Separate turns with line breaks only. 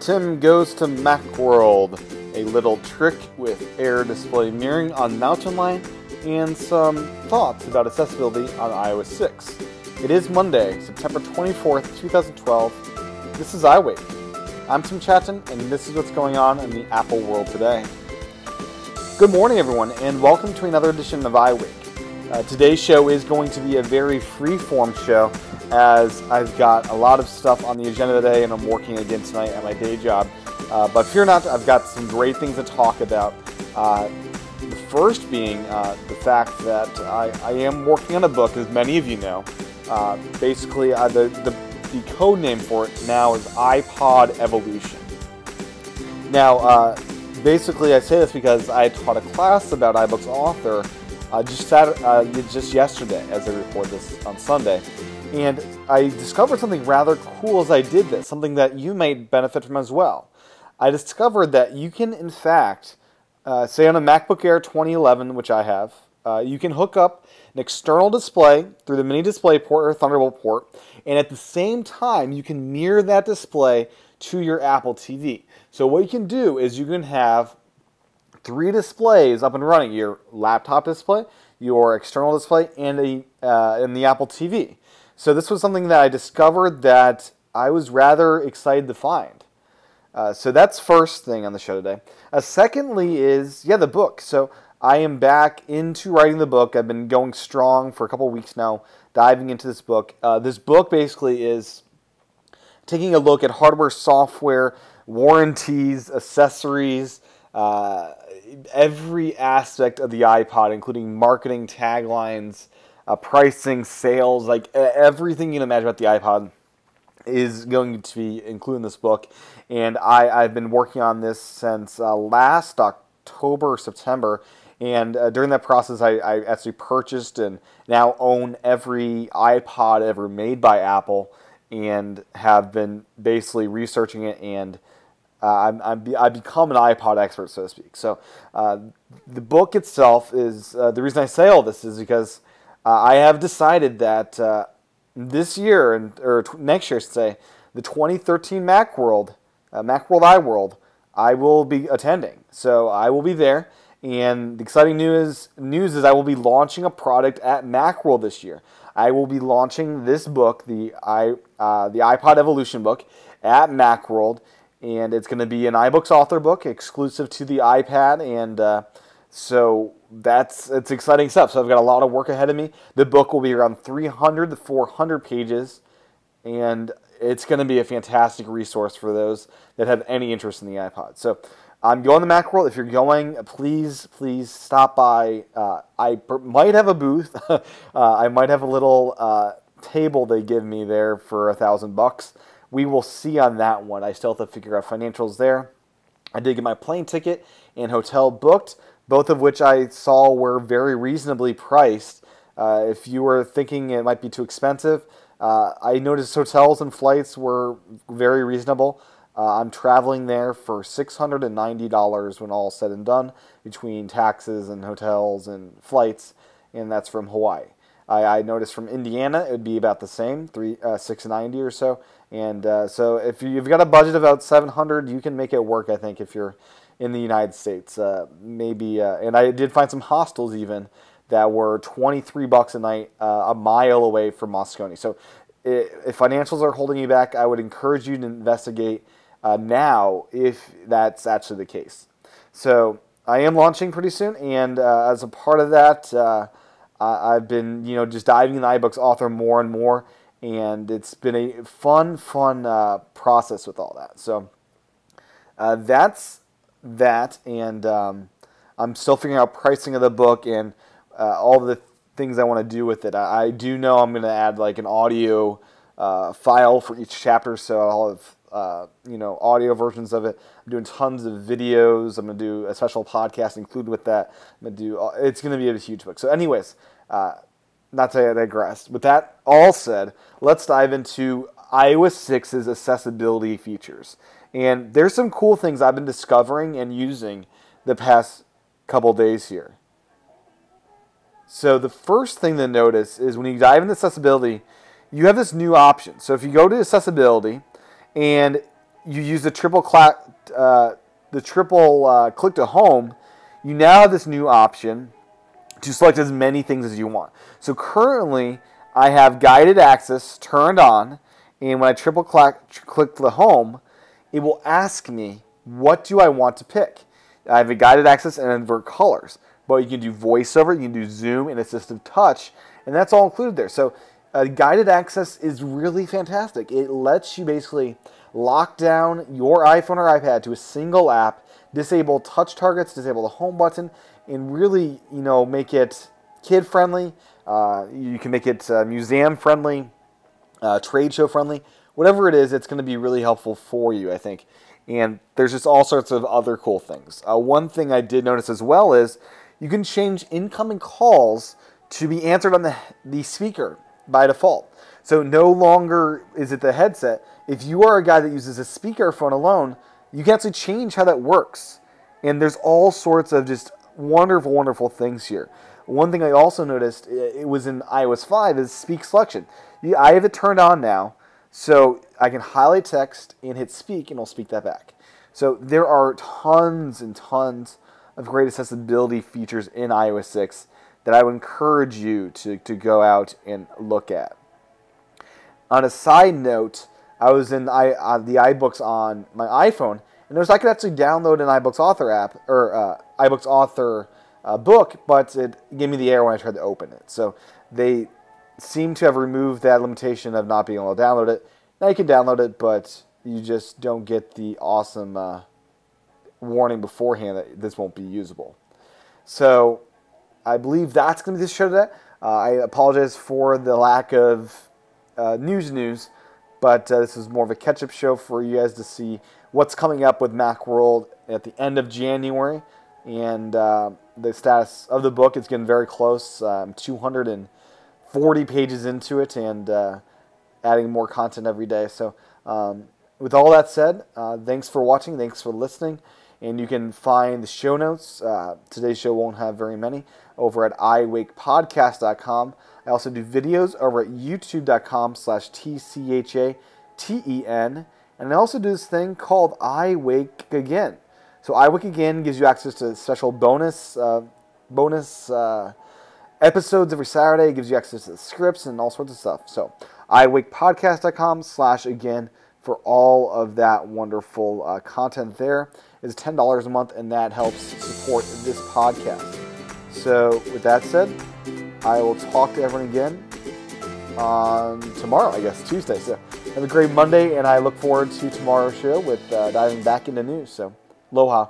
Tim goes to Macworld, a little trick with Air display mirroring on Mountain Lion, and some thoughts about accessibility on iOS 6. It is Monday, September 24th, 2012. This is iWake. I'm Tim Chaten, and this is what's going on in the Apple world today. Good morning, everyone, and welcome to another edition of iWake. Today's show is going to be a very free-form show, as I've got a lot of stuff on the agenda today, and I'm working again tonight at my day job. But fear not, I've got some great things to talk about. The first being the fact that I am working on a book, as many of you know. Basically, the code name for it now is iPod Evolution. Now, basically, I say this because I taught a class about iBooks Author just yesterday, as I record this on Sunday. And I discovered something rather cool as I did this, something that you might benefit from as well. I discovered that you can, in fact, say on a MacBook Air 2011, which I have, you can hook up an external display through the mini display port or Thunderbolt port, and at the same time, you can mirror that display to your Apple TV. So what you can do is you can have three displays up and running: your laptop display, your external display, and the Apple TV. So this was something that I discovered that I was rather excited to find. So that's first thing on the show today. Secondly is, the book. So I am back into writing the book. I've been going strong for a couple weeks now, diving into this book. This book basically is taking a look at hardware, software, warranties, accessories, every aspect of the iPod, including marketing, taglines, pricing, sales, like everything you can imagine about the iPod is going to be included in this book. And I've been working on this since last October or September. And during that process, I actually purchased and now own every iPod ever made by Apple, and have been basically researching it, and I've become an iPod expert, so to speak. So the book itself is, the reason I say all this is because I have decided that this year, or next year I should say, the 2013 Macworld iWorld, I will be attending. So I will be there. And the exciting news is I will be launching a product at Macworld this year. I will be launching this book, the iPod Evolution book, at Macworld, and it's going to be an iBooks Author book exclusive to the iPad, and so it's exciting stuff. So I've got a lot of work ahead of me. The book will be around 300 to 400 pages, and it's going to be a fantastic resource for those that have any interest in the iPod. So I'm going to Macworld. If you're going, please stop by. I might have a booth. I might have a little table they give me there for $1,000. We will see on that one. I still have to figure out financials there. I did get my plane ticket and hotel booked, both of which I saw were very reasonably priced. If you were thinking it might be too expensive, I noticed hotels and flights were very reasonable. I'm traveling there for $690 when all is said and done, between taxes and hotels and flights, and that's from Hawaii. I noticed from Indiana it would be about the same, $690 or so. And so if you've got a budget of about $700, you can make it work, I think, if you're in the United States. Maybe, and I did find some hostels even that were $23 a night, a mile away from Moscone. So if financials are holding you back, I would encourage you to investigate now if that's actually the case. So I am launching pretty soon, and as a part of that, I've been just diving into iBooks Author more and more, and it's been a fun process with all that. So that's that, and I'm still figuring out pricing of the book and all the things I want to do with it. I do know I'm going to add like an audio file for each chapter, so I'll have audio versions of it. I'm doing tons of videos. I'm going to do a special podcast included with that. It's going to be a huge book. So anyways, not to digress. With that all said, let's dive into iOS 6's accessibility features. And there's some cool things I've been discovering and using the past couple days here. So the first thing to notice is when you dive into accessibility, you have this new option. So if you go to accessibility, and you use the triple click to home, you now have this new option to select as many things as you want. So currently, I have guided access turned on, and when I triple click the home, it will ask me, what do I want to pick? I have a guided access and invert colors, but you can do voiceover, you can do zoom and assistive touch, and that's all included there. So guided access is really fantastic. It lets you basically lock down your iPhone or iPad to a single app, disable touch targets, disable the home button, and really, make it kid friendly. You can make it museum friendly, trade show friendly. Whatever it is, it's going to be really helpful for you, I think. And there's just all sorts of other cool things. One thing I did notice as well is you can change incoming calls to be answered on the speaker by default. So no longer is it the headset. If you are a guy that uses a speakerphone alone, you can actually change how that works. And there's all sorts of just wonderful, wonderful things here. One thing I also noticed, it was in iOS 5, is speak selection. I have it turned on now, so I can highlight text and hit speak, and it'll speak that back. So there are tons and tons of great accessibility features in iOS 6 that I would encourage you to go out and look at. On a side note, I was in the iBooks on my iPhone, and I could actually download an iBooks Author app, or iBooks Author book, but it gave me the error when I tried to open it. So they seem to have removed that limitation of not being able to download it. Now you can download it, but you just don't get the awesome warning beforehand that this won't be usable. So I believe that's going to be the show today. I apologize for the lack of news, but this is more of a catch-up show for you guys to see what's coming up with Macworld at the end of January, and the status of the book is getting very close. 240 pages into it, and adding more content every day. So with all that said, thanks for watching, thanks for listening, and you can find the show notes. Today's show won't have very many, over at iWakePodcast.com. I also do videos over at youtube.com/TCHATEN, and I also do this thing called iWake Again. So iWake Again gives you access to special bonus episodes every Saturday. It gives you access to the scripts and all sorts of stuff. So iWakePodcast.com/again for all of that wonderful content there. It's $10 a month, and that helps support this podcast. So with that said, I will talk to everyone again on tomorrow, I guess, Tuesday. So have a great Monday, and I look forward to tomorrow's show with diving back into news. So aloha.